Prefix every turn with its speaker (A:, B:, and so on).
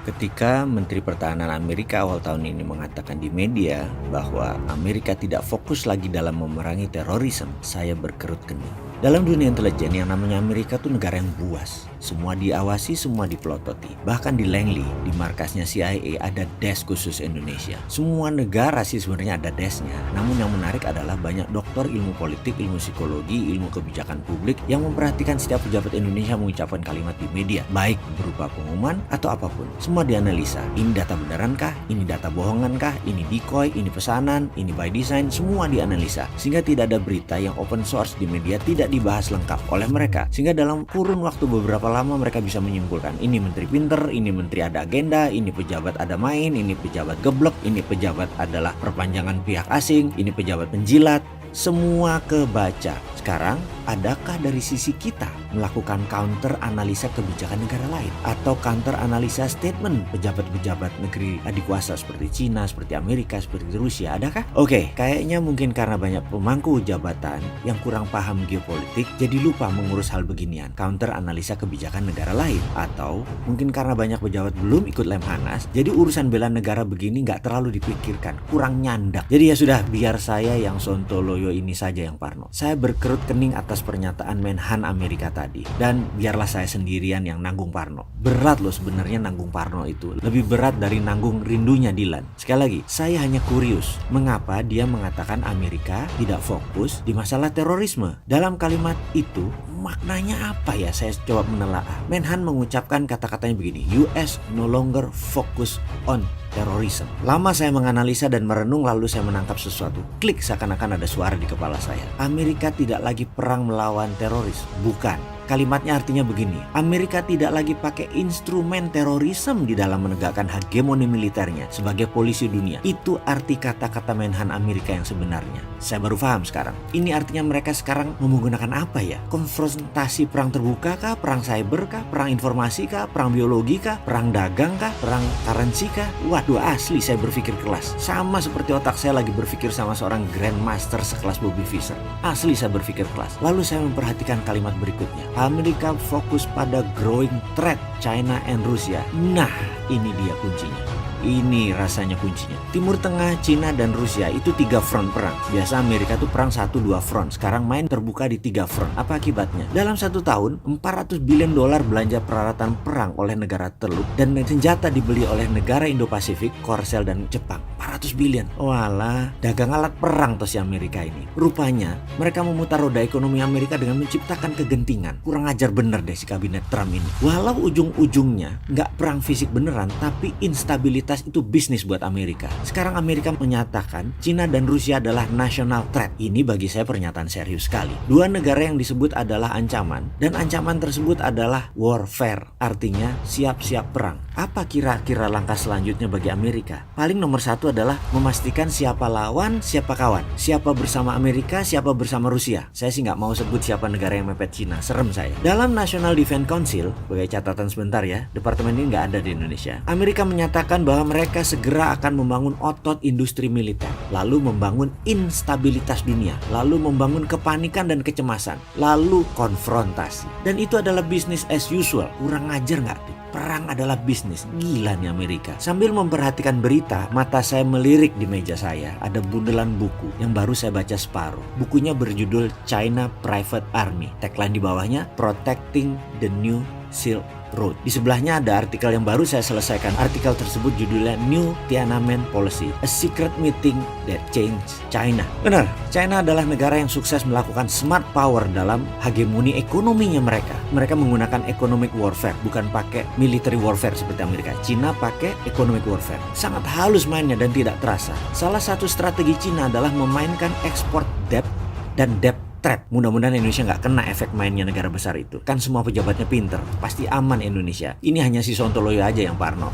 A: Ketika Menteri Pertahanan Amerika awal tahun ini mengatakan di media bahwa Amerika tidak fokus lagi dalam memerangi terorisme, saya berkerut kening. Dalam dunia intelijen yang namanya Amerika tuh negara yang buas. Semua diawasi, semua dipelototi. Bahkan di Langley, di markasnya CIA ada desk khusus Indonesia. Semua negara sih sebenarnya ada desknya. Namun yang menarik adalah banyak dokter ilmu politik, ilmu psikologi, ilmu kebijakan publik yang memperhatikan setiap pejabat Indonesia mengucapkan kalimat di media, baik berupa pengumuman atau apapun. Semua dianalisa. Ini data benarankah? Ini data bohongankah? Ini decoy? Ini pesanan? Ini by design? Semua dianalisa. Sehingga tidak ada berita yang open source di media tidak dibahas lengkap oleh mereka. Sehingga dalam kurun waktu beberapa lama mereka bisa menyimpulkan ini menteri pinter, ini menteri ada agenda, ini pejabat ada main, ini pejabat geblek, ini pejabat adalah perpanjangan pihak asing, ini pejabat penjilat. Semua kebaca. Sekarang, adakah dari sisi kita melakukan counter analisa kebijakan negara lain? Atau counter analisa statement pejabat-pejabat negeri adikuasa seperti Cina, seperti Amerika, seperti Rusia? Adakah? Oke, kayaknya mungkin karena banyak pemangku jabatan yang kurang paham geopolitik, jadi lupa mengurus hal beginian. Counter analisa kebijakan negara lain. Atau mungkin karena banyak pejabat belum ikut Lemhanas, jadi urusan bela negara begini nggak terlalu dipikirkan, kurang nyandak. Jadi ya sudah, biar saya yang sontoloyo ini saja yang parno. Saya berkerut kening atas pernyataan Menhan Amerika tadi. Dan biarlah saya sendirian yang nanggung parno. Berat loh sebenarnya nanggung parno itu. Lebih berat dari nanggung rindunya Dilan. Sekali lagi, saya hanya kurius. Mengapa dia mengatakan Amerika tidak fokus di masalah terorisme? Dalam kalimat itu, maknanya apa ya? Saya coba menelaah. Menhan mengucapkan kata-katanya begini, US no longer focus on terrorisme. Lama saya menganalisa dan merenung, lalu saya menangkap sesuatu. Klik, seakan-akan ada suara di kepala saya. Amerika tidak lagi perang melawan teroris. Bukan. Kalimatnya artinya begini, Amerika tidak lagi pakai instrumen terorisme di dalam menegakkan hegemoni militernya sebagai polisi dunia. Itu arti kata-kata Menhan Amerika yang sebenarnya. Saya baru paham sekarang. Ini artinya mereka sekarang menggunakan apa ya? Konfrontasi perang terbuka kah? Perang cyber kah? Perang informasi kah? Perang biologi kah? Perang dagang kah? Perang currency kah? Waduh, asli saya berpikir kelas. Sama seperti otak saya lagi berpikir sama seorang grandmaster sekelas Bobby Fischer. Asli saya berpikir kelas. Lalu saya memperhatikan kalimat berikutnya. Amerika fokus pada growing threat China and Rusia. Nah, ini dia kuncinya. Ini rasanya kuncinya. Timur Tengah, Cina, dan Rusia itu 3 front perang. Biasa Amerika tuh perang 1-2 front. Sekarang main terbuka di 3 front. Apa akibatnya? Dalam 1 tahun, $400 billion belanja peralatan perang oleh negara teluk dan senjata dibeli oleh negara Indo-Pasifik, Korsel, dan Jepang. 400 billion. Walah, dagang alat perang tuh si Amerika ini. Rupanya, mereka memutar roda ekonomi Amerika dengan menciptakan kegentingan. Kurang ajar bener deh si kabinet Trump ini. Walau ujung-ujungnya nggak perang fisik beneran, tapi instabilitas itu bisnis buat Amerika. Sekarang Amerika menyatakan Cina dan Rusia adalah national threat. Ini bagi saya pernyataan serius sekali. Dua negara yang disebut adalah ancaman, dan ancaman tersebut adalah warfare. Artinya siap-siap perang. Apa kira-kira langkah selanjutnya bagi Amerika? Paling nomor 1 adalah memastikan siapa lawan, siapa kawan. Siapa bersama Amerika, siapa bersama Rusia. Saya sih nggak mau sebut siapa negara yang mepet Cina. Serem saya. Dalam National Defense Council, sebagai catatan sebentar ya, departemen ini nggak ada di Indonesia. Amerika menyatakan bahwa mereka segera akan membangun otot industri militer, lalu membangun instabilitas dunia, lalu membangun kepanikan dan kecemasan, lalu konfrontasi. Dan itu adalah business as usual. Kurang ajar nggak tuh? Perang adalah bisnis. Gila nih Amerika. Sambil memperhatikan berita, mata saya melirik di meja saya. Ada bundelan buku yang baru saya baca separuh. Bukunya berjudul China Private Army. Tagline di bawahnya, Protecting the New Silk Road. Di sebelahnya ada artikel yang baru saya selesaikan. Artikel tersebut judulnya New Tiananmen Policy, A Secret Meeting That Changed China. Benar, China adalah negara yang sukses melakukan smart power dalam hegemoni ekonominya mereka. Mereka menggunakan economic warfare, bukan pakai military warfare seperti Amerika. China pakai economic warfare. Sangat halus mainnya dan tidak terasa. Salah satu strategi China adalah memainkan export debt dan debt trap. Mudah-mudahan Indonesia nggak kena efek mainnya negara besar itu. Kan semua pejabatnya pinter. Pasti aman Indonesia. Ini hanya si Sontoloyo aja yang parno.